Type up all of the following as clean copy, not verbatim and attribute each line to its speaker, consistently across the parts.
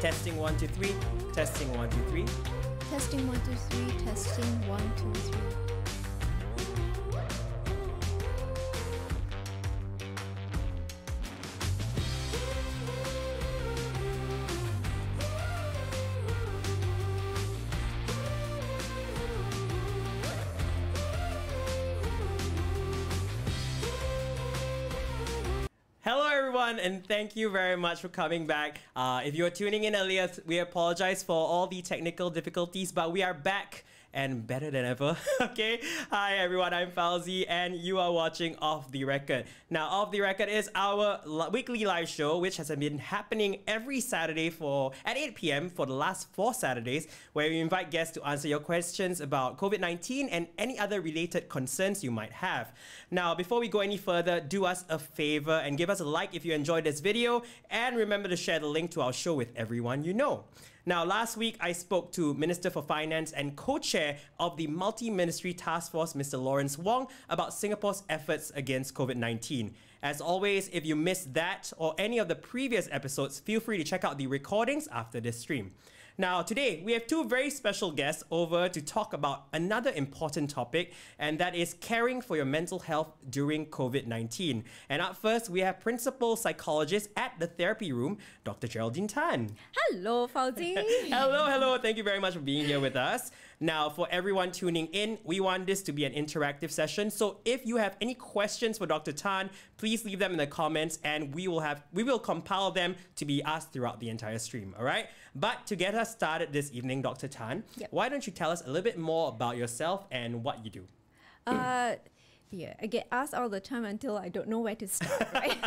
Speaker 1: Testing 1, 2, 3. Testing 1, 2, 3.
Speaker 2: Testing 1, 2, 3. Testing 1, 2, 3.
Speaker 1: Hello everyone, and thank you very much for coming back. If you were tuning in earlier, we apologize for all the technical difficulties, but we are back and better than ever. Okay, hi everyone, I'm Fauzi and you are watching Off the Record. Now, Off the Record is our weekly live show which has been happening every Saturday at 8 p.m. for the last 4 Saturdays, where we invite guests to answer your questions about COVID-19 and any other related concerns you might have. Now, before we go any further, do us a favor and give us a like if you enjoyed this video, and remember to share the link to our show with everyone you know. Now, last week, I spoke to Minister for Finance and co-chair of the Multi-Ministry Task Force, Mr. Lawrence Wong, about Singapore's efforts against COVID-19. As always, if you missed that or any of the previous episodes, feel free to check out the recordings after this stream. Now, today, we have two very special guests over to talk about another important topic, and that is caring for your mental health during COVID-19. And up first, we have Principal Psychologist at the Therapy Room, Dr. Geraldine Tan.
Speaker 2: Hello, Fauzi.
Speaker 1: Hello. Thank you very much for being here with us. Now, for everyone tuning in, we want this to be an interactive session. So if you have any questions for Dr. Tan, please leave them in the comments and we will compile them to be asked throughout the entire stream, all right? But to get us started this evening, Dr. Tan, why don't you tell us a little bit more about yourself and what you do?
Speaker 2: Yeah, I get asked all the time until I don't know where to start, right?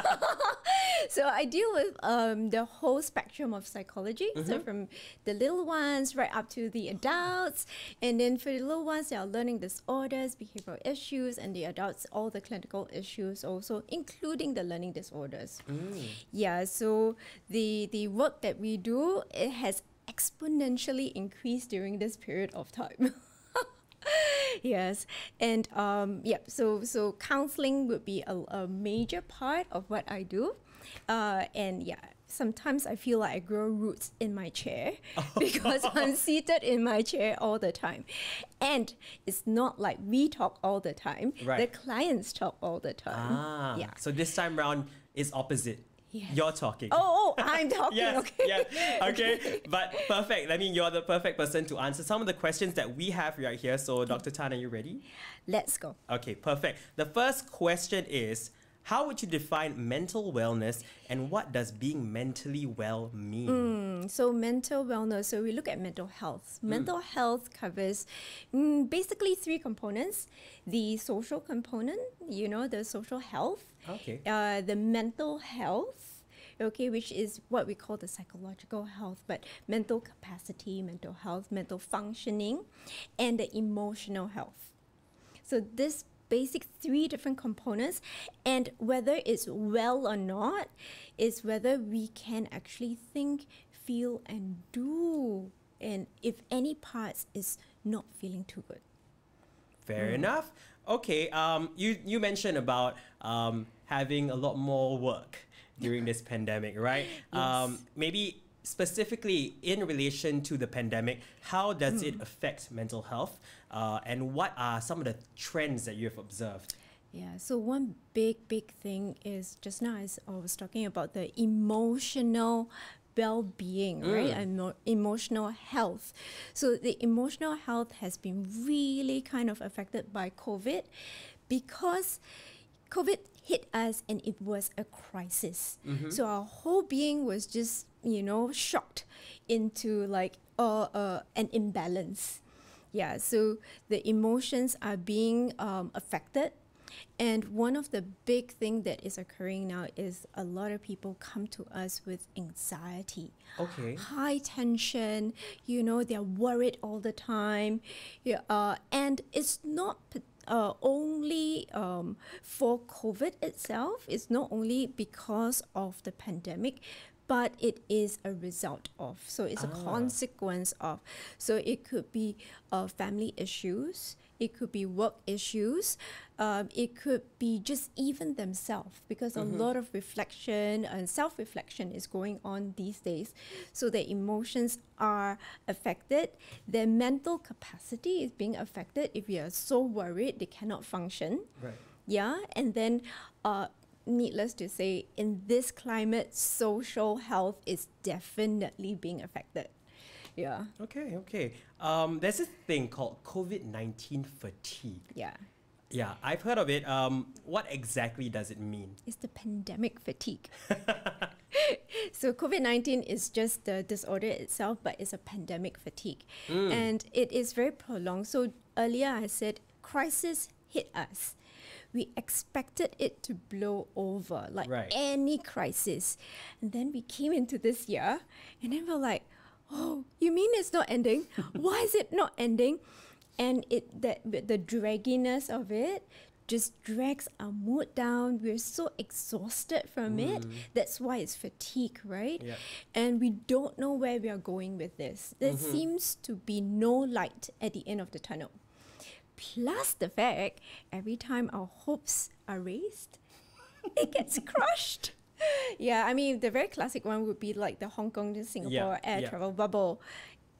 Speaker 2: So I deal with the whole spectrum of psychology. So from the little ones right up to the adults. And then for the little ones, they are learning disorders, behavioral issues, and the adults, all the clinical issues also, including the learning disorders. Yeah, so the work that we do, it has exponentially increased during this period of time. Yes, and so counseling would be a major part of what I do, and yeah, sometimes I feel like I grow roots in my chair because I'm seated in my chair all the time, and it's not like we talk all the time; the clients talk all the time. Yeah.
Speaker 1: So this time round is opposite.
Speaker 2: Yes.
Speaker 1: You're talking.
Speaker 2: Oh, I'm talking.
Speaker 1: Yes,
Speaker 2: okay.
Speaker 1: Yeah. Okay. But perfect. I mean, you're the perfect person to answer some of the questions that we have right here. So, Dr. Tan, are you ready?
Speaker 2: Let's go.
Speaker 1: Okay, perfect. The first question is, how would you define mental wellness and what does being mentally well mean?
Speaker 2: So mental wellness, so we look at mental health. Mental health covers basically 3 components. The social component, the social health.
Speaker 1: Okay.
Speaker 2: The mental health, okay, which is what we call the psychological health, but mental capacity, mental health, mental functioning, and the emotional health. So this basic 3 different components, and whether it's well or not is whether we can actually think, feel, and do, and if any parts is not feeling too good.
Speaker 1: Fair enough. Okay, you mentioned about having a lot more work during this pandemic, right?
Speaker 2: Yes.
Speaker 1: Maybe specifically in relation to the pandemic, how does it affect mental health? And what are some of the trends that you have observed?
Speaker 2: Yeah, so one big thing is, just now as I was talking about the emotional well-being, right? And emotional health. So the emotional health has been really kind of affected by COVID because COVID hit us and it was a crisis. So our whole being was just, shocked into like an imbalance. Yeah, so the emotions are being affected. And one of the big things that is occurring now is a lot of people come to us with anxiety. Okay. High tension, they're worried all the time. Yeah, and it's not only for COVID itself. It's not only because of the pandemic, but it is a result of. So it's a consequence of. So it could be family issues. it could be work issues, it could be just even themselves, because a lot of reflection and self-reflection is going on these days. So their emotions are affected, their mental capacity is being affected. If you are so worried, they cannot function.
Speaker 1: Right.
Speaker 2: Yeah, and then needless to say, in this climate, social health is definitely being affected. Yeah.
Speaker 1: Okay. There's this thing called COVID-19 fatigue.
Speaker 2: Yeah.
Speaker 1: Yeah, I've heard of it. What exactly does it mean?
Speaker 2: It's the pandemic fatigue. So COVID-19 is just the disorder itself, but it's a pandemic fatigue. And it is very prolonged. So earlier I said crisis hit us. We expected it to blow over like any crisis. And then we came into this year and then we're like, oh, you mean it's not ending? Why is it not ending? And the dragginess of it just drags our mood down. We're so exhausted from it. That's why it's fatigue, right?
Speaker 1: Yep.
Speaker 2: And we don't know where we are going with this. There seems to be no light at the end of the tunnel. Plus the fact, every time our hopes are raised, it gets crushed. Yeah, I mean, the very classic one would be like the Hong Kong to Singapore air travel bubble.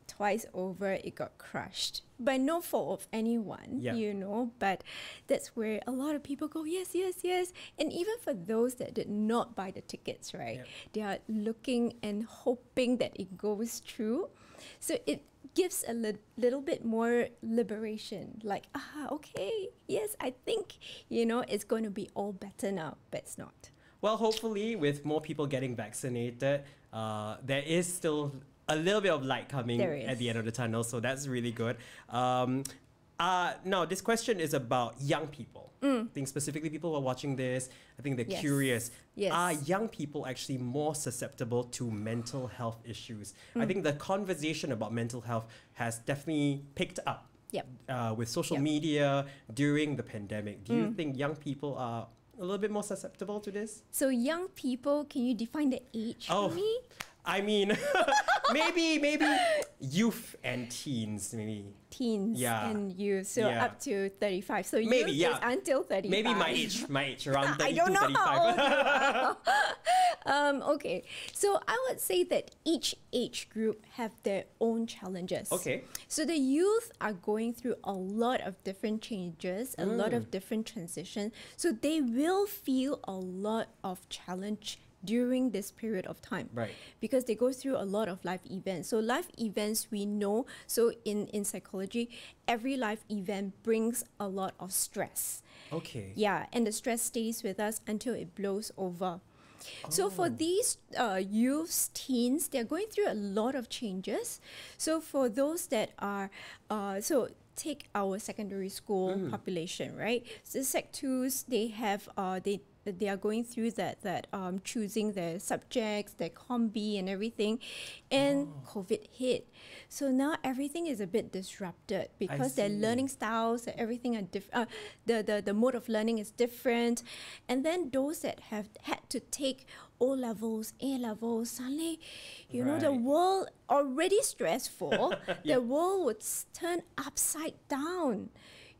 Speaker 2: Twice over, it got crushed. By no fault of anyone, you know, but that's where a lot of people go, yes. And even for those that did not buy the tickets, right, they are looking and hoping that it goes through. So it gives a little bit more liberation, like, okay, yes, I think, you know, it's going to be all better now, but it's not.
Speaker 1: Well, hopefully with more people getting vaccinated, there is still a little bit of light coming at the end of the tunnel, so that's really good. Now, this question is about young people. I think specifically people who are watching this, I think they're curious. Are young people actually more susceptible to mental health issues? I think the conversation about mental health has definitely picked up with social media during the pandemic. Do you think young people are a little bit more susceptible to this?
Speaker 2: So young people, can you define the age for me?
Speaker 1: I mean, maybe youth and teens, maybe.
Speaker 2: Teens and youth, so up to 35. So
Speaker 1: maybe,
Speaker 2: youth is until 35.
Speaker 1: Maybe my age, around 32,
Speaker 2: I don't know
Speaker 1: 35.
Speaker 2: how old. Okay, so I would say that each age group have their own challenges.
Speaker 1: Okay.
Speaker 2: So the youth are going through a lot of different changes, a lot of different transitions. So they will feel a lot of challenge during this period of time, because they go through a lot of life events. So life events, we know, so in psychology, every life event brings a lot of stress.
Speaker 1: Okay.
Speaker 2: Yeah, and the stress stays with us until it blows over. So for these youths, teens, they're going through a lot of changes. So for those that are, so take our secondary school population, right? So Sec 2s, they have, they are going through that choosing their subjects, their combi and everything, and COVID hit. So now everything is a bit disrupted because their learning styles, everything are different. The mode of learning is different, and then those that have had to take O levels, A levels, suddenly, you know, the world already stressful. The world would turn upside down,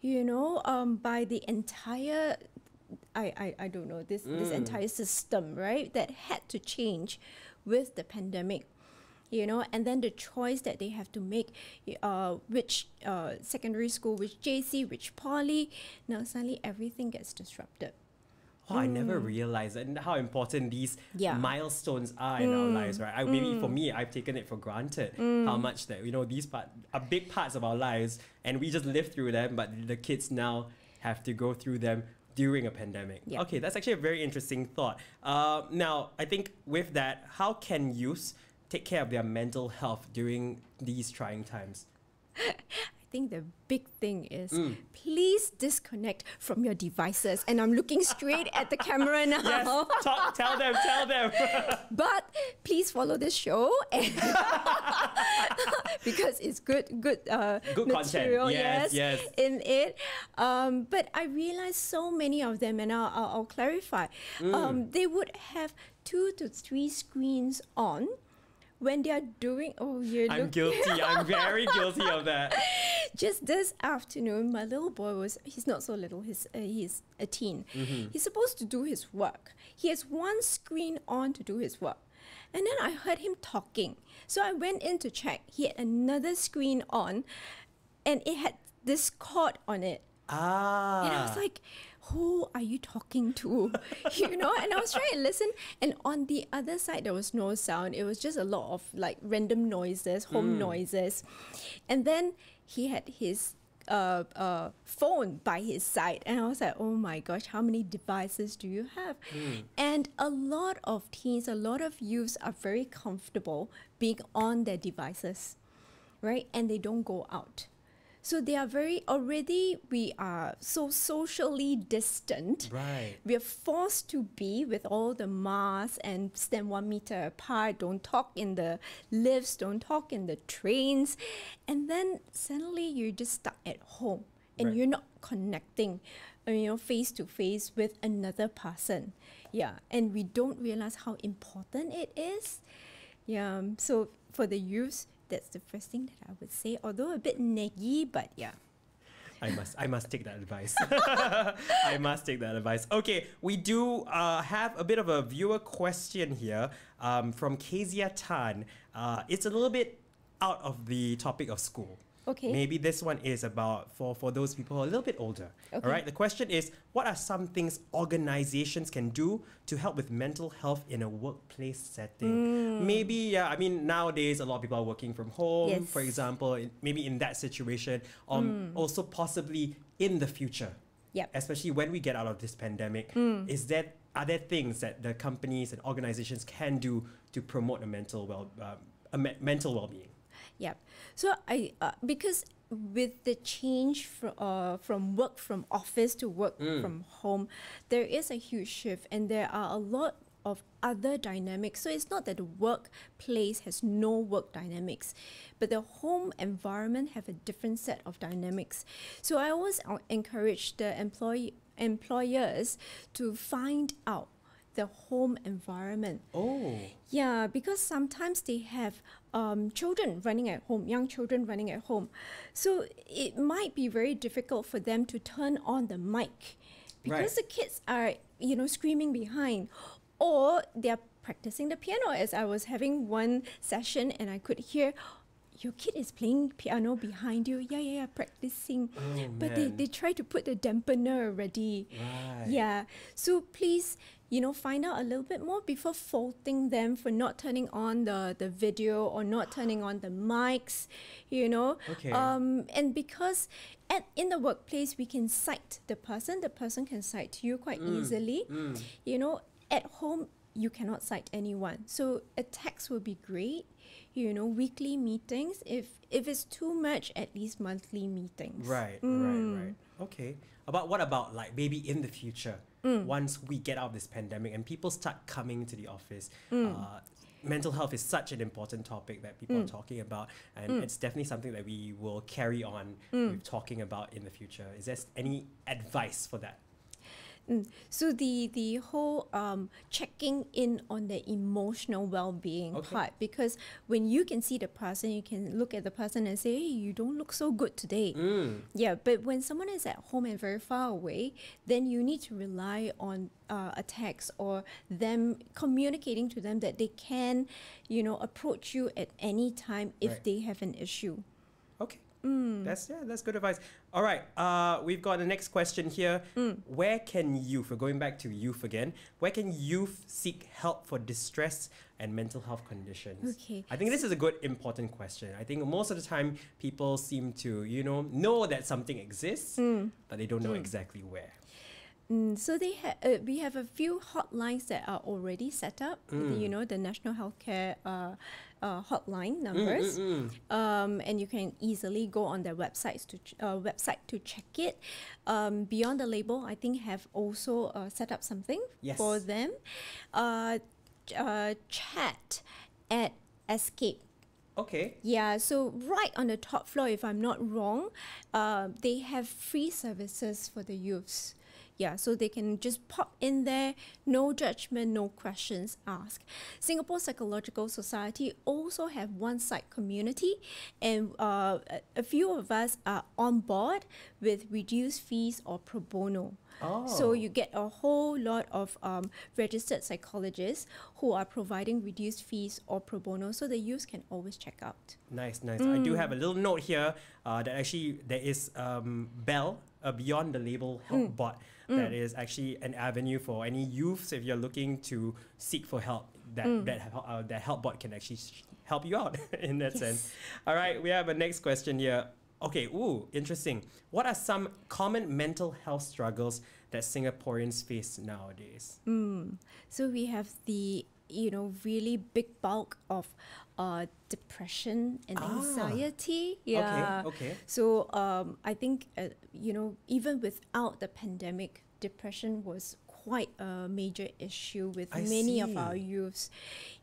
Speaker 2: you know, by the entire. I don't know, this entire system, right, that had to change with the pandemic, you know, and then the choice that they have to make, which secondary school, which JC, which poly, now suddenly everything gets disrupted.
Speaker 1: Oh, I never realized and how important these milestones are in our lives, right? Maybe for me, I've taken it for granted how much that, you know, these are big parts of our lives and we just live through them, but the kids now have to go through them during a pandemic. Okay, that's actually a very interesting thought. Now, I think with that, how can youth take care of their mental health during these trying times?
Speaker 2: I think the big thing is please disconnect from your devices. And I'm looking straight at the camera now.
Speaker 1: Yes, tell them.
Speaker 2: But please follow this show because it's good material,
Speaker 1: content. Yes.
Speaker 2: in it. But I realized so many of them, and I'll clarify. They would have 2 to 3 screens on when they are doing,
Speaker 1: I'm guilty. I'm very guilty of that.
Speaker 2: Just this afternoon, my little boy he's not so little, he's a teen. He's supposed to do his work. He has one screen on to do his work. And then I heard him talking. So I went in to check. He had another screen on and it had this cord on it. And I was like, who are you talking to? You know, and I was trying to listen, and on the other side there was no sound. It was just a lot of like random noises, home noises. And then he had his phone by his side, and I was like, oh my gosh, how many devices do you have? And a lot of teens, a lot of youths are very comfortable being on their devices, right? And they don't go out. So they are we are so socially distant.
Speaker 1: Right.
Speaker 2: We are forced to be with all the masks and stand 1 meter apart, don't talk in the lifts, don't talk in the trains. And then suddenly you're just stuck at home and you're not connecting, you know, face to face with another person. Yeah. And we don't realize how important it is. Yeah. So for the youths, that's the first thing that I would say, although a bit naggy, but yeah.
Speaker 1: I must take that advice. I must take that advice. Okay, we do have a bit of a viewer question here from Kezia Tan. It's a little bit out of the topic of school.
Speaker 2: Okay.
Speaker 1: Maybe this one is about for those people who are a little bit older.
Speaker 2: Okay.
Speaker 1: All right. The question is, what are some things organizations can do to help with mental health in a workplace setting? Maybe, yeah, I mean, nowadays a lot of people are working from home,
Speaker 2: Yes.
Speaker 1: for example, maybe in that situation, also possibly in the future.
Speaker 2: Yep.
Speaker 1: Especially when we get out of this pandemic, are there things that the companies and organizations can do to promote a mental well-being?
Speaker 2: Yep. So because with the change from work from office to work from home, there is a huge shift, and there are a lot of other dynamics. So it's not that the workplace has no work dynamics, but the home environment have a different set of dynamics. So I always encourage the employers to find out the home environment.
Speaker 1: Oh.
Speaker 2: Yeah, because sometimes they have children running at home, young children running at home. So it might be very difficult for them to turn on the mic because the kids are, you know, screaming behind, or they're practicing the piano. As I was having one session and I could hear, your kid is playing piano behind you. Yeah, practicing.
Speaker 1: Oh,
Speaker 2: but
Speaker 1: man.
Speaker 2: they try to put the dampener already.
Speaker 1: Right.
Speaker 2: Yeah. So please, you know, find out a little bit more before faulting them for not turning on the video or not turning on the mics, you know.
Speaker 1: Okay.
Speaker 2: And because in the workplace, we can cite the person can cite you quite easily. You know, at home, you cannot cite anyone. So a text will be great. You know, weekly meetings. If it's too much, at least monthly meetings.
Speaker 1: Right. Okay. What about like maybe in the future, once we get out of this pandemic and people start coming to the office, mental health is such an important topic that people are talking about, and it's definitely something that we will carry on with talking about in the future. Is there any advice for that?
Speaker 2: So the whole checking in on the emotional well-being part, because when you can see the person, you can look at the person and say, hey, you don't look so good today. Yeah, but when someone is at home and very far away, then you need to rely on a text or them communicating to them that they can, you know, approach you at any time if they have an issue.
Speaker 1: Okay. That's good advice. All right, we've got the next question here. Where can youth, we're going back to youth again, where can youth seek help for distress and mental health conditions?
Speaker 2: Okay.
Speaker 1: I think this is a good, important question. I think most of the time people seem to, you know that something exists, but they don't know exactly where.
Speaker 2: So we have a few hotlines that are already set up. You know, the National Healthcare hotline numbers, and you can easily go on their website to check it. Beyond the Label, I think, have also set up something for them. Chat at Escape.
Speaker 1: Okay.
Speaker 2: Yeah, so right on the top floor, if I'm not wrong, they have free services for the youths. Yeah, so they can just pop in there, no judgment, no questions asked. Singapore Psychological Society also have one site community, and a few of us are on board with reduced fees or pro bono. So you get a whole lot of registered psychologists who are providing reduced fees or pro bono, so the youth can always check out.
Speaker 1: Nice. I do have a little note here that actually there is Bell, Beyond the Label help bot. That is actually an avenue for any youths if you're looking to seek for help. That help bot can actually help you out in that sense. All right, we have a next question here. Okay, interesting. What are some common mental health struggles that Singaporeans face nowadays?
Speaker 2: So we have the really big bulk of depression and anxiety. Yeah.
Speaker 1: Okay.
Speaker 2: So I think even without the pandemic, depression was quite a major issue with many of our youths.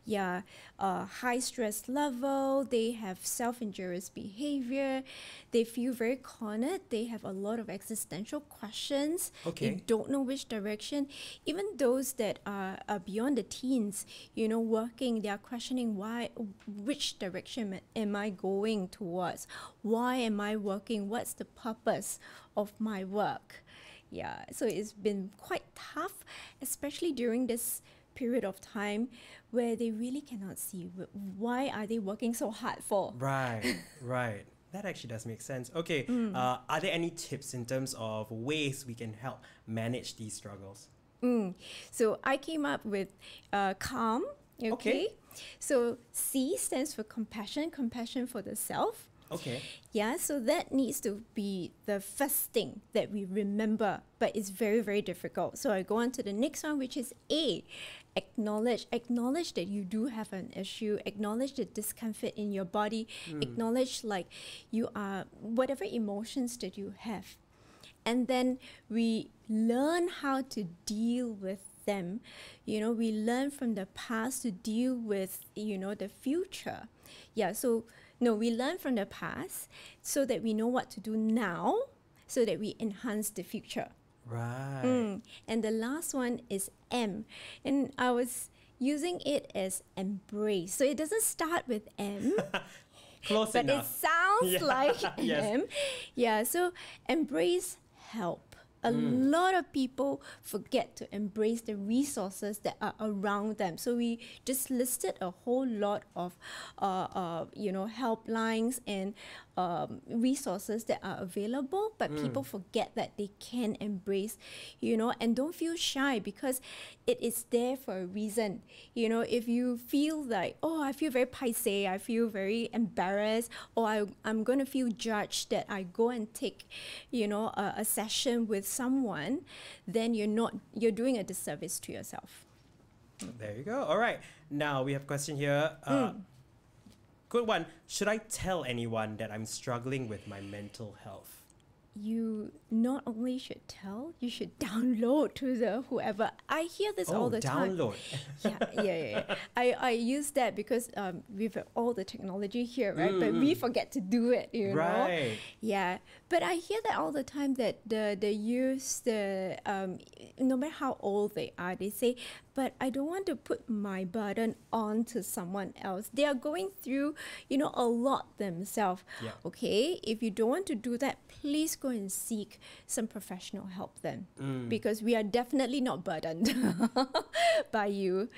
Speaker 2: Yeah, high stress level, they have self-injurious behavior, they feel very cornered, they have a lot of existential questions, they don't know which direction. Even those that are beyond the teens, working, they are questioning which direction am I going towards? Why am I working? What's the purpose of my work? Yeah, so it's been quite tough, especially during this period of time where they really cannot see why are they working so hard for.
Speaker 1: Right. That actually does make sense. Okay, are there any tips in terms of ways we can help manage these struggles?
Speaker 2: So I came up with CALM. Okay. So C stands for compassion for the self.
Speaker 1: Okay.
Speaker 2: Yeah, so that needs to be the first thing that we remember, but it's very, very difficult. So I go on to the next one, which is A, acknowledge. Acknowledge that you do have an issue. Acknowledge the discomfort in your body. Acknowledge like you are, whatever emotions that you have. And then we learn how to deal with them. We learn from the past to deal with, the future. Yeah, so we learn from the past so that we know what to do now so that we enhance the future.
Speaker 1: Right.
Speaker 2: And the last one is M. And I was using it as embrace. So it doesn't start with M.
Speaker 1: Close
Speaker 2: but
Speaker 1: enough.
Speaker 2: It sounds like M. Yeah, so embrace help. A lot of people forget to embrace the resources that are around them. So we just listed a whole lot of, helplines and resources that are available, but people forget that they can embrace, and don't feel shy because it is there for a reason. If you feel like, I feel very paiseh, I feel very embarrassed, or I'm going to feel judged that I go and take, a session with someone, then you're doing a disservice to yourself.
Speaker 1: There you go. All right. Now we have a question here. Good one. Should I tell anyone that I'm struggling with my mental health?
Speaker 2: You not only should tell, you should download to the whoever. I hear this all the time.
Speaker 1: Download.
Speaker 2: Yeah. I use that because we've all the technology here, right? But we forget to do it,
Speaker 1: Right.
Speaker 2: Yeah. But I hear that all the time that the youth, no matter how old they are, they say, but I don't want to put my burden on to someone else. They are going through, a lot themselves.
Speaker 1: Yeah.
Speaker 2: Okay, if you don't want to do that, please go and seek some professional help then. Because we are definitely not burdened by you.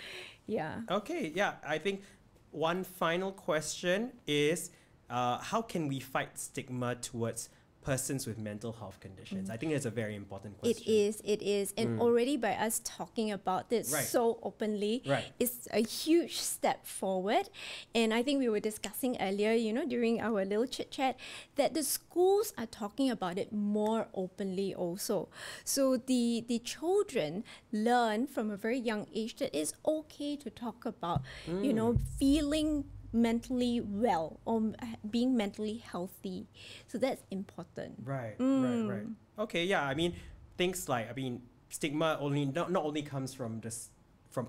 Speaker 2: Yeah.
Speaker 1: Okay, yeah. I think one final question is, how can we fight stigma towards persons with mental health conditions? I think that's a very important question.
Speaker 2: It is. And already by us talking about this so openly, it's a huge step forward. And I think we were discussing earlier, during our little chit chat, that the schools are talking about it more openly also. So the children learn from a very young age that it's okay to talk about, feeling mentally well or being mentally healthy. So that's important.
Speaker 1: Right. Okay, yeah. I mean, things like, stigma not only comes from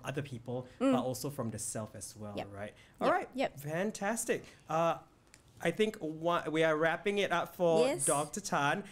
Speaker 1: other people, but also from the self as well, right? All right. Fantastic. I think we are wrapping it up for Dr. Tan.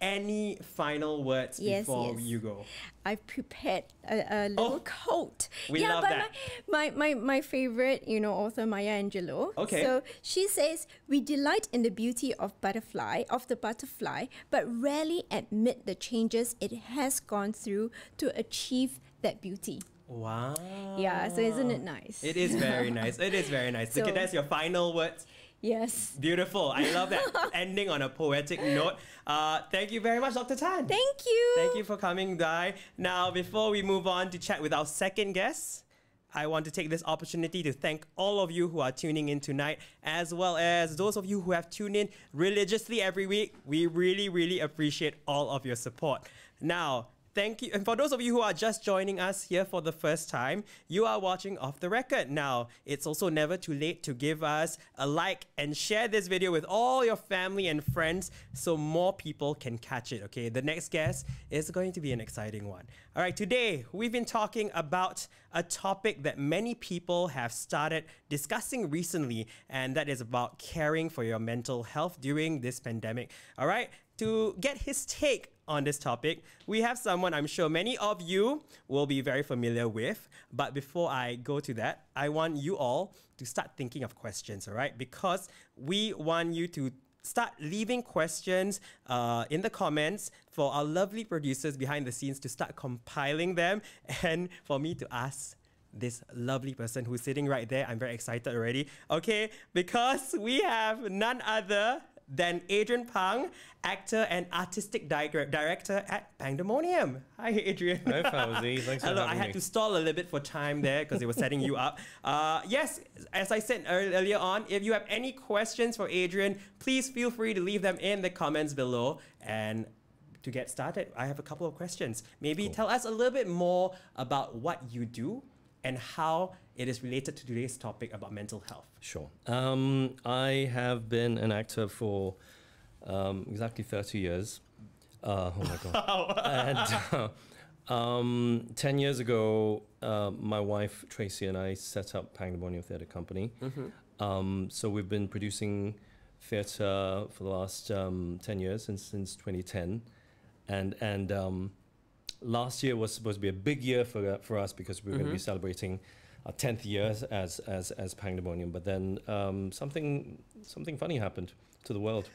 Speaker 1: any final words before you go?
Speaker 2: I've prepared a little quote.
Speaker 1: We love that.
Speaker 2: My favorite, author Maya Angelou.
Speaker 1: Okay.
Speaker 2: So she says, "We delight in the beauty of the butterfly, but rarely admit the changes it has gone through to achieve that beauty."
Speaker 1: Wow.
Speaker 2: Yeah, so isn't it nice?
Speaker 1: It is very nice. It is very nice. So that's your final words.
Speaker 2: Yes.
Speaker 1: Beautiful. I love that. Ending on a poetic note. Thank you very much, Dr. Tan.
Speaker 2: Thank you.
Speaker 1: Thank you for coming by. Now, before we move on to chat with our second guest, I want to take this opportunity to thank all of you who are tuning in tonight, as well as those of you who have tuned in religiously every week. We really, really appreciate all of your support. Now, thank you. And for those of you who are just joining us here for the first time, you are watching Off the Record. Now, it's also never too late to give us a like and share this video with all your family and friends so more people can catch it, okay? The next guest is going to be an exciting one. All right, today we've been talking about a topic that many people have started discussing recently, and that is about caring for your mental health during this pandemic. All right, to get his take on this topic, we have someone I'm sure many of you will be very familiar with. But before I go to that, I want you all to start thinking of questions, all right? Because we want you to start leaving questions in the comments for our lovely producers behind the scenes to start compiling them, and for me to ask this lovely person who's sitting right there. I'm very excited already. Okay, because we have none other than Adrian Pang, actor and artistic director at Pangdemonium. Hi, Adrian.
Speaker 3: Hi, Fauzi. Thanks for having me.
Speaker 1: I had to stall a little bit for time there because they were setting you up. Yes, as I said earlier on, if you have any questions for Adrian, please feel free to leave them in the comments below. And to get started, I have a couple of questions. Maybe tell us a little bit more about what you do and how it is related to today's topic about mental health.
Speaker 3: Sure. I have been an actor for exactly 30 years. Oh my God. And 10 years ago, my wife Tracy and I set up Pangdemonium Theatre Company. So we've been producing theatre for the last 10 years, since 2010. And last year was supposed to be a big year for us because we were going to be celebrating our 10th year as Pangdemonium, but then something funny happened to the world,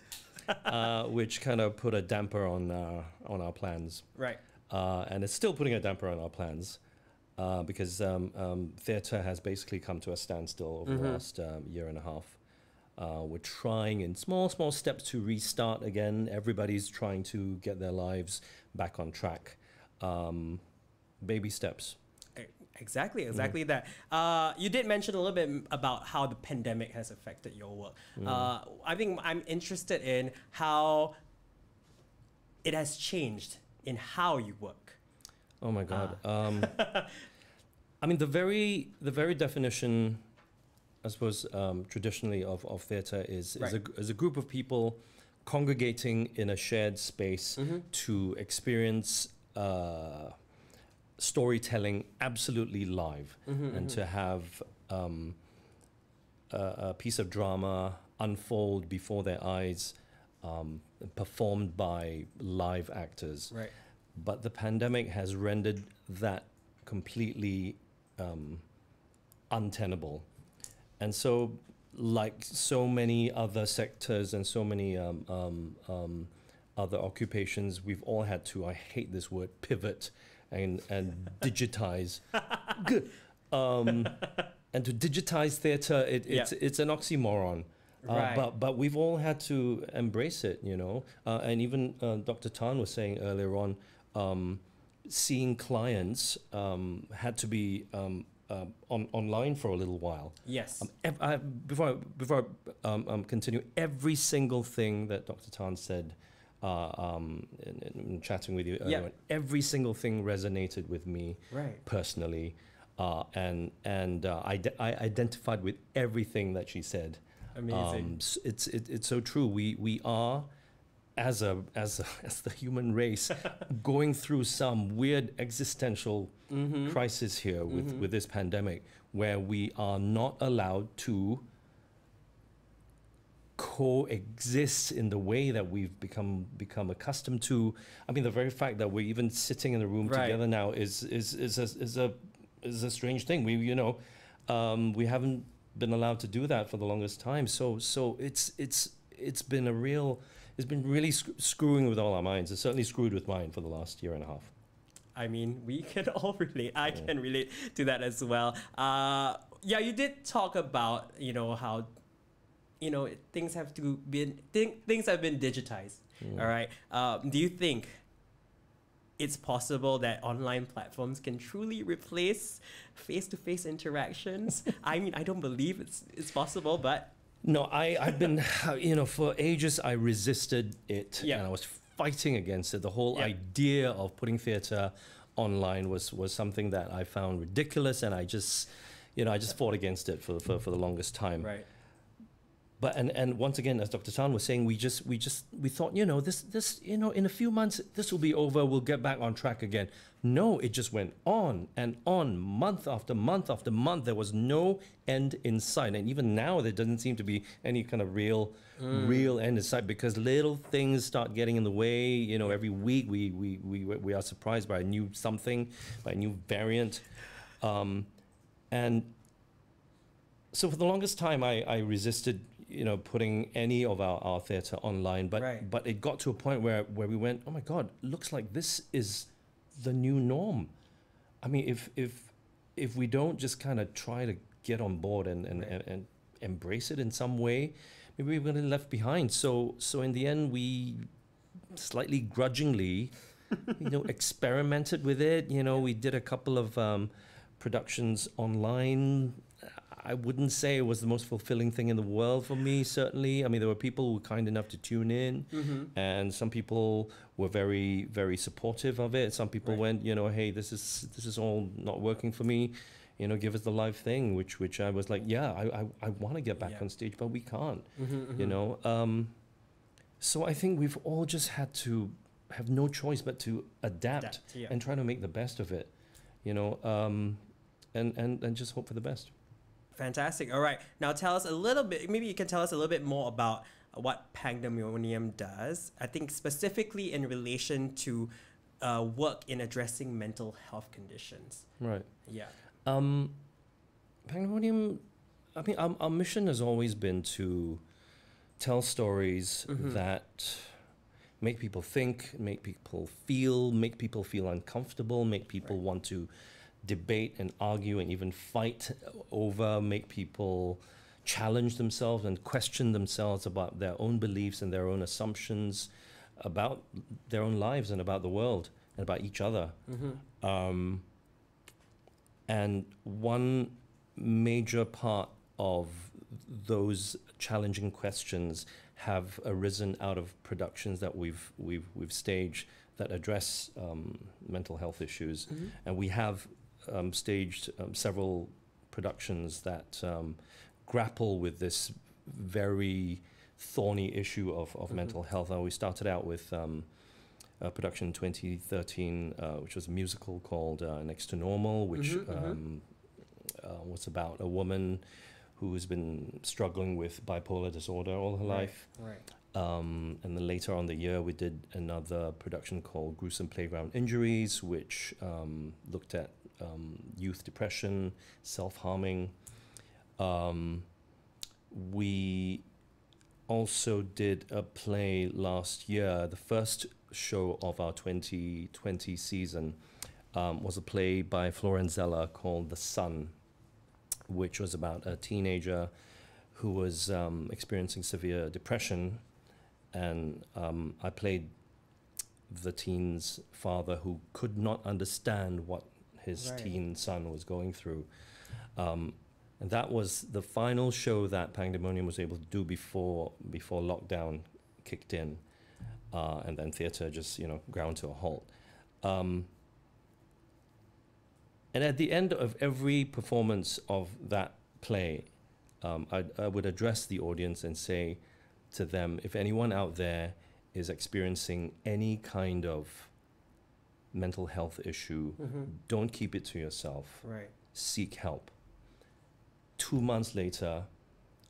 Speaker 3: which kind of put a damper on our plans.
Speaker 1: Right.
Speaker 3: And it's still putting a damper on our plans because theatre has basically come to a standstill over the last year and a half. We're trying in small steps to restart again. Everybody's trying to get their lives back on track. Baby steps.
Speaker 1: Exactly that. You did mention a little bit about how the pandemic has affected your work. I think I'm interested in how it has changed in how you work.
Speaker 3: Oh my God. I mean, the very definition, I suppose, traditionally of theatre is a group of people congregating in a shared space to experience storytelling absolutely live, and to have a piece of drama unfold before their eyes, performed by live actors.
Speaker 1: Right.
Speaker 3: But the pandemic has rendered that completely untenable. And so, like so many other sectors and so many other occupations, we've all had to, I hate this word, pivot and digitize. And to digitize theatre, it's an oxymoron.
Speaker 1: Right.
Speaker 3: But we've all had to embrace it, you know. And even Dr. Tan was saying earlier on, seeing clients had to be online for a little while.
Speaker 1: Yes.
Speaker 3: Before I continue, every single thing that Dr. Tan said in chatting with you earlier on, every single thing resonated with me personally, and I identified with everything that she said.
Speaker 1: Amazing.
Speaker 3: It's so true. We are, as the human race, going through some weird existential crisis here with this pandemic, where we are not allowed to coexist in the way that we've become accustomed to. I mean, the very fact that we're even sitting in the room together now is a strange thing. We haven't been allowed to do that for the longest time. So it's been really screwing with all our minds. It's certainly screwed with mine for the last year and a half.
Speaker 1: I mean, we can all relate. I can relate to that as well. Yeah, you did talk about, how, things have been digitized. All right. Do you think it's possible that online platforms can truly replace face-to-face interactions? I mean, I don't believe it's possible, but...
Speaker 3: No, I've been, for ages I resisted it, and I was fighting against it. The whole idea of putting theatre online was something that I found ridiculous, and I just fought against it for the longest time.
Speaker 1: Right.
Speaker 3: But and once again, as Dr. Tan was saying, we thought, this in a few months this will be over. We'll get back on track again. No, it just went on and on, month after month after month. There was no end in sight, and even now there doesn't seem to be any kind of real end in sight, because little things start getting in the way. Every week we are surprised by a new something, by a new variant, and so for the longest time I resisted putting any of our theatre online, but it got to a point where we went, oh my God, looks like this is the new norm. I mean, if we don't just kind of try to get on board and embrace it in some way, maybe we're going to be left behind. So in the end, we slightly grudgingly, experimented with it. We did a couple of productions online. I wouldn't say it was the most fulfilling thing in the world for me, certainly. I mean, there were people who were kind enough to tune in, and some people were very, very supportive of it. Some people went, hey, this is all not working for me. Give us the live thing, which I was like, yeah, I want to get back on stage, but we can't, So I think we've all just had to have no choice but to adapt and try to make the best of it, and just hope for the best.
Speaker 1: Fantastic. All right. Now tell us a little bit, maybe you can tell us a little bit more about what Pangdemonium does. I think specifically in relation to work in addressing mental health conditions.
Speaker 3: Right.
Speaker 1: Yeah.
Speaker 3: Pangdemonium, I mean, our mission has always been to tell stories that make people think, make people feel uncomfortable, make people want to debate and argue and even fight over, make people challenge themselves and question themselves about their own beliefs and their own assumptions about their own lives and about the world and about each other. And one major part of those challenging questions have arisen out of productions that we've staged that address mental health issues, and we have staged several productions that grapple with this very thorny issue of mental health. We started out with a production in 2013, which was a musical called Next to Normal, which was about a woman who has been struggling with bipolar disorder all her life. And then later on the year, we did another production called Gruesome Playground Injuries, which looked at youth depression, self-harming. We also did a play last year. The first show of our 2020 season was a play by Florenzella called The Sun, which was about a teenager who was experiencing severe depression. And I played the teen's father who could not understand what his teen son was going through. And that was the final show that Pangdemonium was able to do before lockdown kicked in, and then theatre just ground to a halt. And at the end of every performance of that play, I would address the audience and say to them, if anyone out there is experiencing any kind of mental health issue, don't keep it to yourself. Seek help. 2 months later,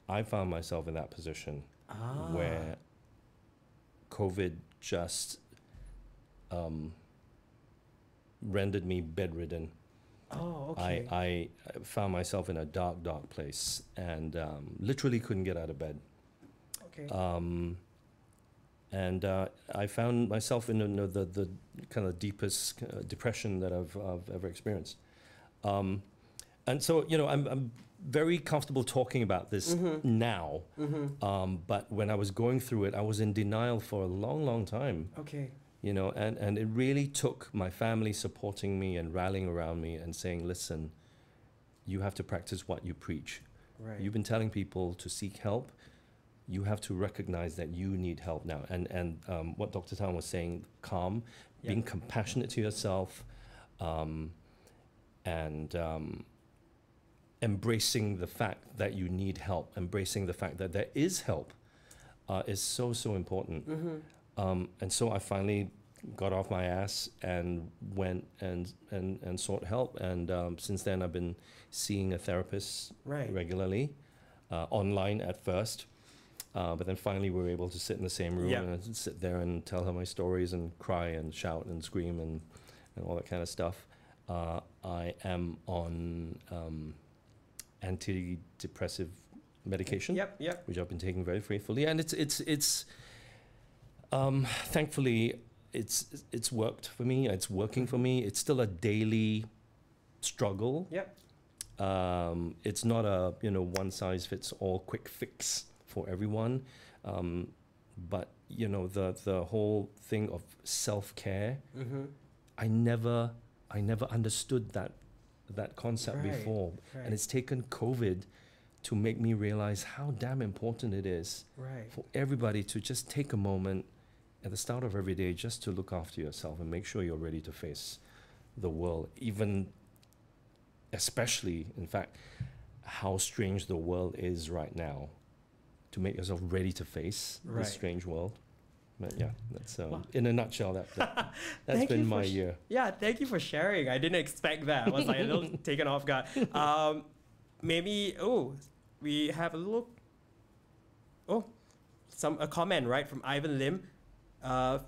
Speaker 3: I found myself in that position. where COVID just rendered me bedridden.
Speaker 1: Oh, okay.
Speaker 3: I found myself in a dark, dark place and literally couldn't get out of bed.
Speaker 1: Okay.
Speaker 3: And I found myself in the kind of deepest depression that I've ever experienced. And so, you know, I'm very comfortable talking about this now. But when I was going through it, I was in denial for a long, long time.
Speaker 1: Okay.
Speaker 3: You know, and it really took my family supporting me and rallying around me and saying, listen, you have to practice what you preach.
Speaker 1: Right.
Speaker 3: You've been telling people to seek help. You have to recognize that you need help now. And what Dr. Tan was saying, calm, being compassionate to yourself, and embracing the fact that you need help, embracing the fact that there is help, is so, so important. And so I finally got off my ass and went and sought help. And since then, I've been seeing a therapist regularly, online at first. But then finally, we were able to sit in the same room and sit there and tell her my stories and cry and shout and scream and all that kind of stuff. I am on antidepressive medication, which I've been taking very faithfully, and it's thankfully it's worked for me. It's working for me. It's still a daily struggle. It's not a one size fits all quick fix for everyone, but the whole thing of self-care. I never understood that concept before, and it's taken COVID to make me realize how damn important it is for everybody to just take a moment at the start of every day just to look after yourself and make sure you're ready to face the world, especially, in fact, how strange the world is right now, to make yourself ready to face this strange world. But yeah, that's in a nutshell, that's been my year.
Speaker 1: Yeah, thank you for sharing. I didn't expect that. I was like a little taken off guard. Maybe, we have a comment, right, from Ivan Lim.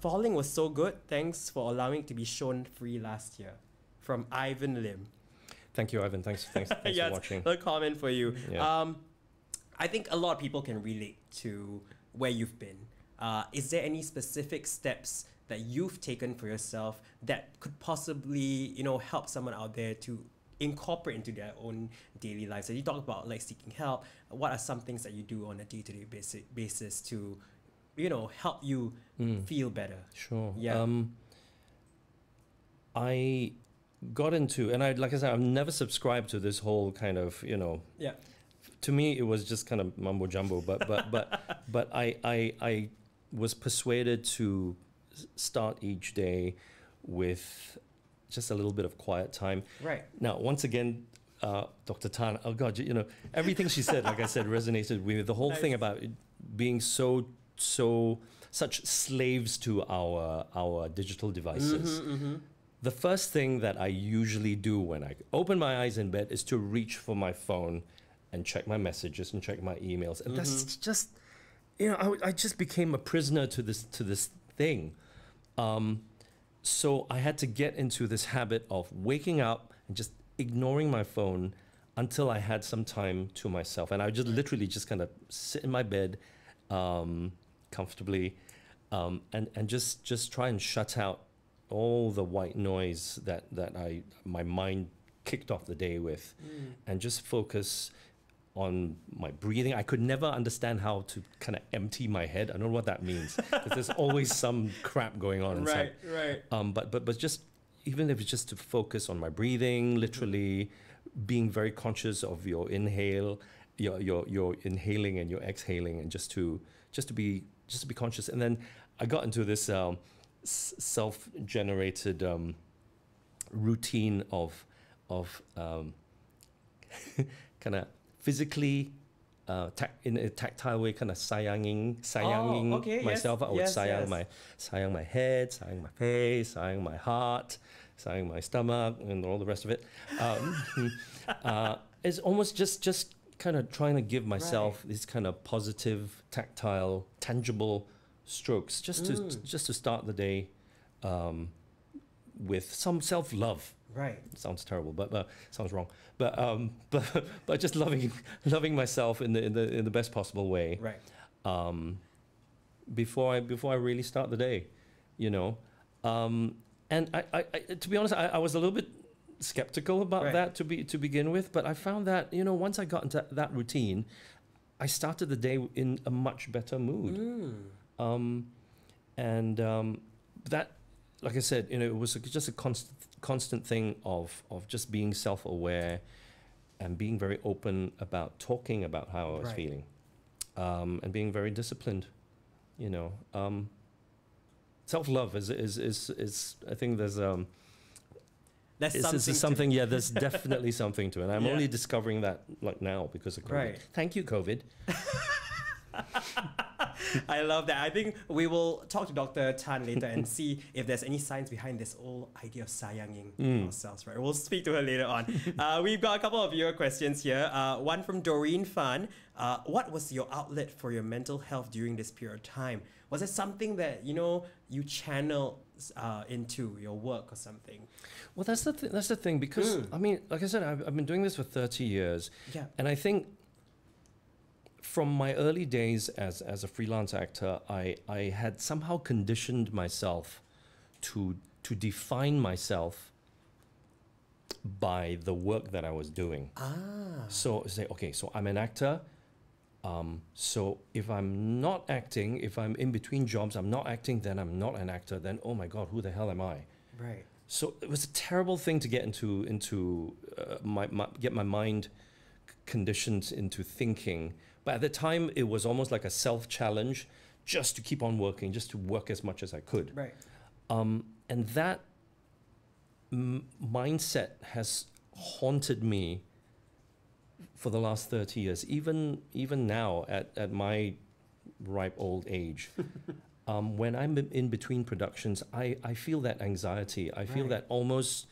Speaker 1: Falling was so good. Thanks for allowing to be shown free last year. From Ivan Lim.
Speaker 3: Thank you, Ivan. Thanks for watching.
Speaker 1: A comment for you.
Speaker 3: Yeah.
Speaker 1: I think a lot of people can relate to where you've been. Is there any specific steps that you've taken for yourself that could possibly, help someone out there to incorporate into their own daily lives? So you talk about like seeking help. What are some things that you do on a day-to-day basis to, help you feel better?
Speaker 3: Sure.
Speaker 1: Yeah.
Speaker 3: I got into, and like I said, I've never subscribed to this whole kind of, to me it was just kind of mumbo jumbo, but I was persuaded to start each day with just a little bit of quiet time.
Speaker 1: Right.
Speaker 3: Now, once again, Dr. Tan, oh God, everything she said, like I said, resonated with me. The whole thing about being such slaves to our digital devices. The first thing that I usually do when I open my eyes in bed is to reach for my phone and check my messages and check my emails. And that's just, I just became a prisoner to this thing. So I had to get into this habit of waking up and just ignoring my phone until I had some time to myself. And I would just literally just kind of sit in my bed comfortably and just try and shut out all the white noise that my mind kicked off the day with, and just focus on my breathing. I could never understand how to kind of empty my head. I don't know what that means, because there's always some crap going on inside.
Speaker 1: Right.
Speaker 3: But just, even if it's just to focus on my breathing, literally being very conscious of your inhale, your inhaling and your exhaling, and just to be conscious. And then I got into this self-generated routine of kind of physically in a tactile way, kind of sayanging myself. I would sayang my head, sayang my face, sayang my heart, sayang my stomach, and all the rest of it. It's almost just kind of trying to give myself these kind of positive, tactile, tangible strokes just to start the day with some self-love.
Speaker 1: Right.
Speaker 3: Sounds terrible, but sounds wrong. But just loving myself in the best possible way.
Speaker 1: Right.
Speaker 3: Before I really start the day, you know. And I to be honest, I was a little bit skeptical about that to begin with, but I found that, you know, once I got into that routine, I started the day in a much better mood. That, like I said, you know, it was just a constant thing of just being self-aware and being very open about talking about how I was feeling, and being very disciplined, you know. Self-love is I think there's something. Yeah, there's definitely something to it. And I'm only discovering that like now because of COVID.
Speaker 1: Right.
Speaker 3: Thank you, COVID.
Speaker 1: I love that. I think we will talk to Dr. Tan later and see if there's any science behind this whole idea of sayanging ourselves, right? We'll speak to her later on. We've got a couple of viewer questions here. One from Doreen Fan. What was your outlet for your mental health during this period of time? Was it something that, you know, you channel into your work or something?
Speaker 3: Well, that's the thing, because I mean, like I said, I've been doing this for 30 years.
Speaker 1: Yeah.
Speaker 3: And I think from my early days as a freelance actor, I had somehow conditioned myself to define myself by the work that I was doing. So say, okay, so I'm an actor. So if I'm not acting, if I'm in between jobs, I'm not acting, then I'm not an actor, then oh my God, who the hell am I?
Speaker 1: Right.
Speaker 3: So it was a terrible thing to get into get my mind conditioned into thinking. But at the time, it was almost like a self-challenge just to keep on working, just to work as much as I could.
Speaker 1: Right.
Speaker 3: And that mindset has haunted me for the last 30 years, even now at my ripe old age. When I'm in between productions, I feel that anxiety. I feel that almost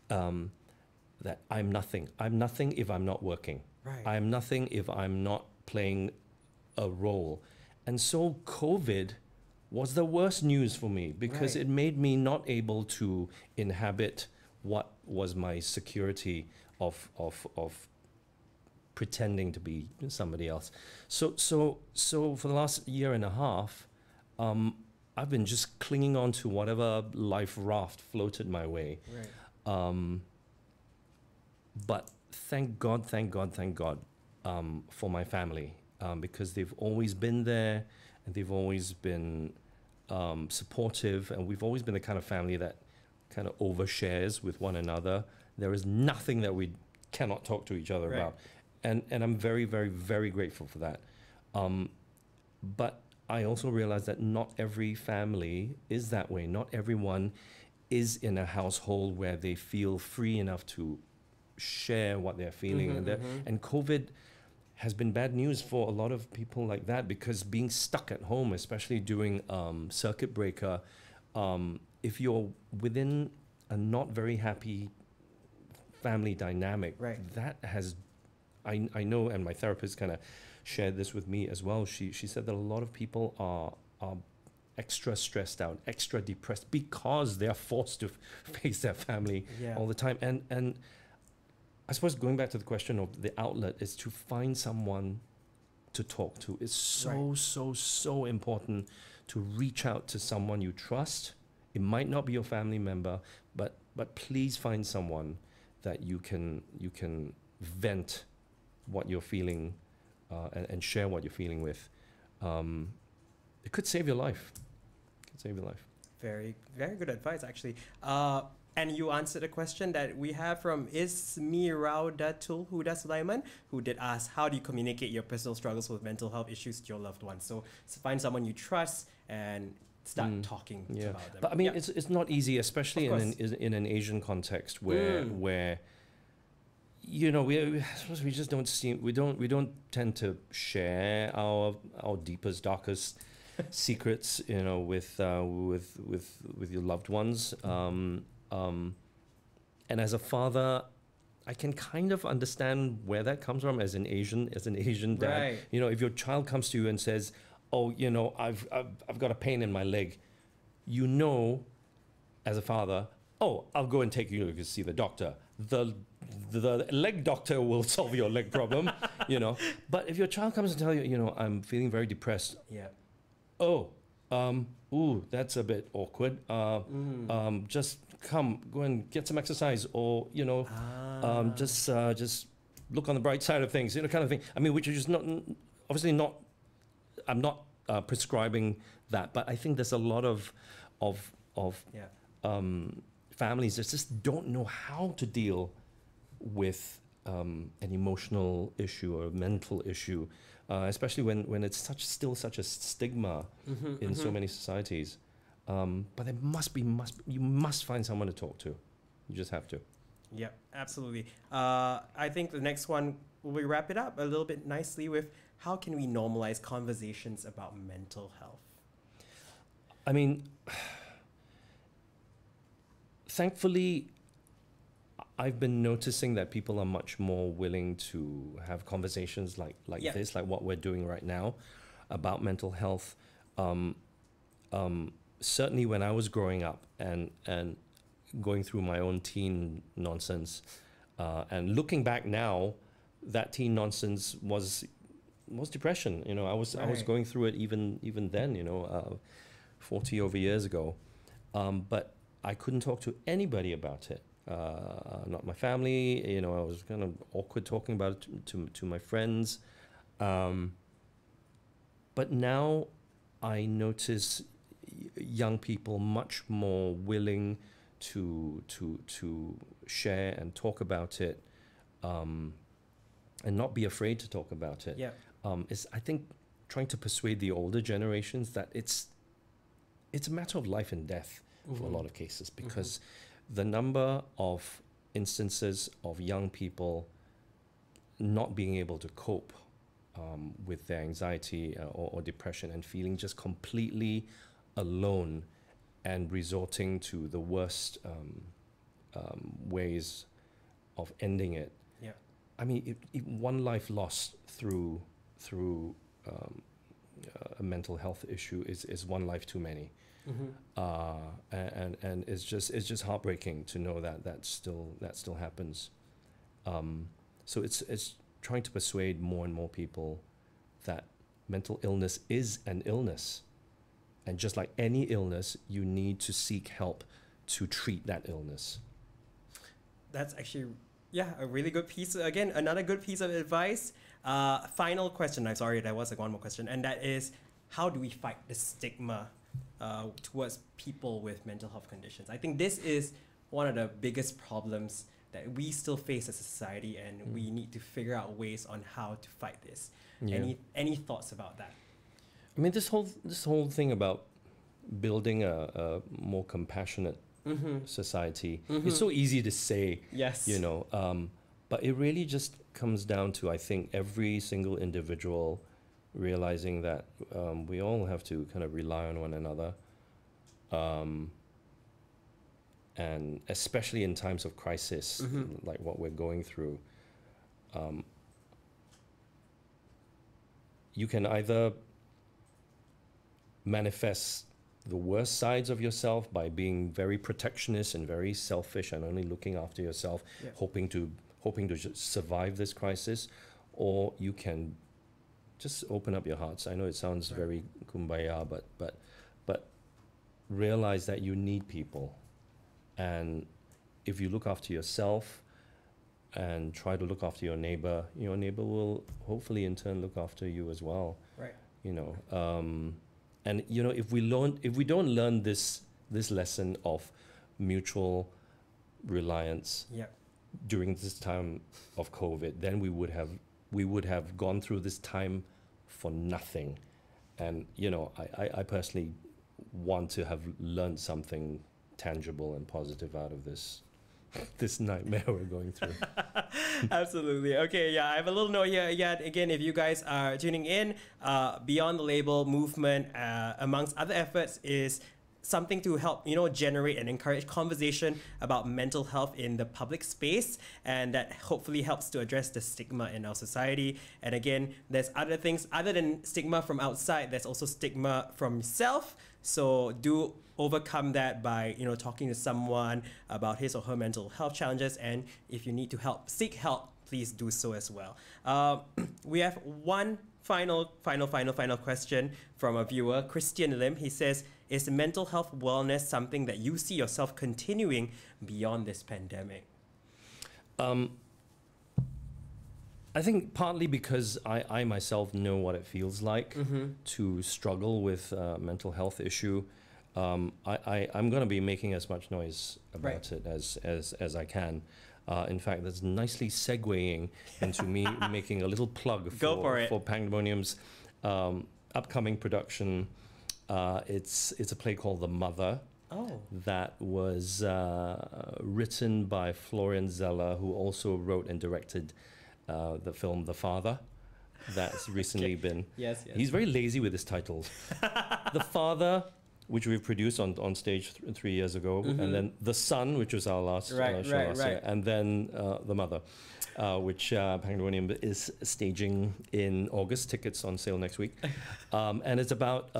Speaker 3: that I'm nothing. I'm nothing if I'm not working.
Speaker 1: Right.
Speaker 3: I'm nothing if I'm not playing a role. And so COVID was the worst news for me, because it made me not able to inhabit what was my security of pretending to be somebody else. So for the last year and a half, I've been just clinging on to whatever life raft floated my way.
Speaker 1: Right.
Speaker 3: But thank God for my family, because they've always been there, and they've always been supportive, and we've always been the kind of family that kind of overshares with one another. There is nothing that we cannot talk to each other about. And I'm very, very, very grateful for that. But I also realize that not every family is that way. Not everyone is in a household where they feel free enough to share what they're feeling. And COVID has been bad news for a lot of people like that, because being stuck at home, especially during circuit breaker, if you're within a not very happy family dynamic, that has, I know, and my therapist kind of shared this with me as well. She said that a lot of people are extra stressed out, extra depressed, because they are forced to face their family all the time. And I suppose going back to the question of the outlet is to find someone to talk to. It's so important to reach out to someone you trust. It might not be your family member, but please find someone that you can vent what you're feeling and share what you're feeling with. It could save your life. It could save your life.
Speaker 1: Very, very good advice, actually. And you answered a question that we have from Ismiraudatul Huda Sulaiman, who did ask, how do you communicate your personal struggles with mental health issues to your loved ones? So find someone you trust and start talking about them.
Speaker 3: But I mean, it's not easy, especially in an Asian context where you know, we just don't seem, we don't tend to share our deepest, darkest secrets, you know, with your loved ones. And as a father, I can kind of understand where that comes from as an Asian dad.
Speaker 1: Right.
Speaker 3: You know, if your child comes to you and says, "Oh, you know, I've got a pain in my leg," you know, as a father, "Oh, I'll go and take you to see the doctor. The leg doctor will solve your leg problem," you know. But if your child comes and tell you, you know, "I'm feeling very depressed,"
Speaker 1: Yeah.
Speaker 3: "Oh, ooh, that's a bit awkward. Just go and get some exercise, or you know, just look on the bright side of things," you know, kind of thing. I mean, which is just not, obviously not. I'm not prescribing that, but I think there's a lot of families that just don't know how to deal with an emotional issue or a mental issue, especially when it's still such a stigma in so many societies. But you must find someone to talk to. You just have to.
Speaker 1: Yeah, absolutely. I think the next one, we wrap it up a little bit nicely with how can we normalize conversations about mental health?
Speaker 3: I mean, thankfully, I've been noticing that people are much more willing to have conversations like this, like what we're doing right now, about mental health. Certainly when I was growing up and going through my own teen nonsense, and looking back now, that teen nonsense was depression. You know, I was going through it even then, you know, 40 over years ago. But I couldn't talk to anybody about it. Not my family, you know, I was kind of awkward talking about it to my friends. But now I notice young people much more willing to share and talk about it, and not be afraid to talk about it.
Speaker 1: Yeah.
Speaker 3: Is, I think, trying to persuade the older generations that it's a matter of life and death for a lot of cases, because the number of instances of young people not being able to cope with their anxiety or depression and feeling just completely alone and resorting to the worst ways of ending it.
Speaker 1: Yeah.
Speaker 3: I mean, one life lost through a mental health issue is one life too many. And it's just heartbreaking to know that still happens. So it's trying to persuade more and more people that mental illness is an illness, and just like any illness, you need to seek help to treat that illness.
Speaker 1: That's actually, a really good piece. Again, another good piece of advice. Final question. I'm sorry, there was one more question, and that is, how do we fight the stigma towards people with mental health conditions? I think this is one of the biggest problems that we still face as a society, and we need to figure out ways on how to fight this.
Speaker 3: Yeah.
Speaker 1: Any thoughts about that?
Speaker 3: I mean, this whole thing about building a more compassionate society, it's so easy to say,
Speaker 1: Yes.
Speaker 3: you know, but it really just comes down to, I think, every single individual realizing that we all have to kind of rely on one another, and especially in times of crisis, like what we're going through, you can either manifest the worst sides of yourself by being very protectionist and very selfish and only looking after yourself, hoping to just survive this crisis, or you can just open up your hearts. I know it sounds very kumbaya, but realize that you need people, and if you look after yourself and try to look after your neighbor will hopefully in turn look after you as well.
Speaker 1: Right.
Speaker 3: You know, and you know, if we don't learn this lesson of mutual reliance during this time of COVID, then we would have gone through this time for nothing. And you know, I personally want to have learned something tangible and positive out of this nightmare we're going through.
Speaker 1: Absolutely. Okay, I have a little note here. Again, if you guys are tuning in, Beyond the Label movement, amongst other efforts, is something to help, generate and encourage conversation about mental health in the public space, and that hopefully helps to address the stigma in our society. And again, there's other things other than stigma from outside. There's also stigma from yourself. So do overcome that by talking to someone about his or her mental health challenges. And if you need to seek help, please do so as well. We have one final question from a viewer, Christian Lim. He says, is mental health wellness something that you see yourself continuing beyond this pandemic?
Speaker 3: I think partly because I myself know what it feels like to struggle with a mental health issue. I'm going to be making as much noise about it as I can. In fact, that's nicely segueing into me making a little plug for Pangdemonium's upcoming production. It's a play called The Mother. That was written by Florian Zeller, who also wrote and directed the film The Father. That's recently been...
Speaker 1: Yes.
Speaker 3: He's very lazy with his titles. The Father, which we've produced on stage 3 years ago, and then The Son, which was our last show last year, and then The Mother, which Pangdemonium is staging in August. Tickets on sale next week. And it's about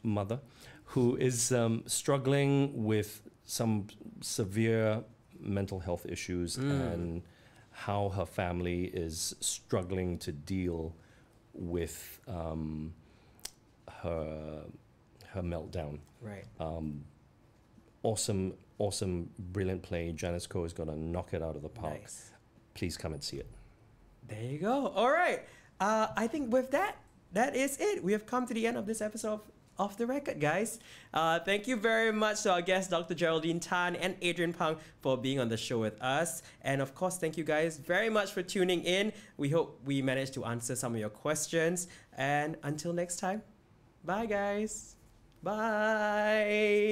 Speaker 3: mother who is struggling with some severe mental health issues and how her family is struggling to deal with her meltdown.
Speaker 1: Right.
Speaker 3: Awesome, brilliant play. Janice Koh is going to knock it out of the park.
Speaker 1: Nice.
Speaker 3: Please come and see it.
Speaker 1: There you go. All right. I think with that is it. We have come to the end of this episode of Off the Record, guys. Thank you very much to our guests, Dr. Geraldine Tan and Adrian Pang, for being on the show with us. And of course, thank you guys very much for tuning in. We hope we managed to answer some of your questions. And until next time, bye, guys. Bye.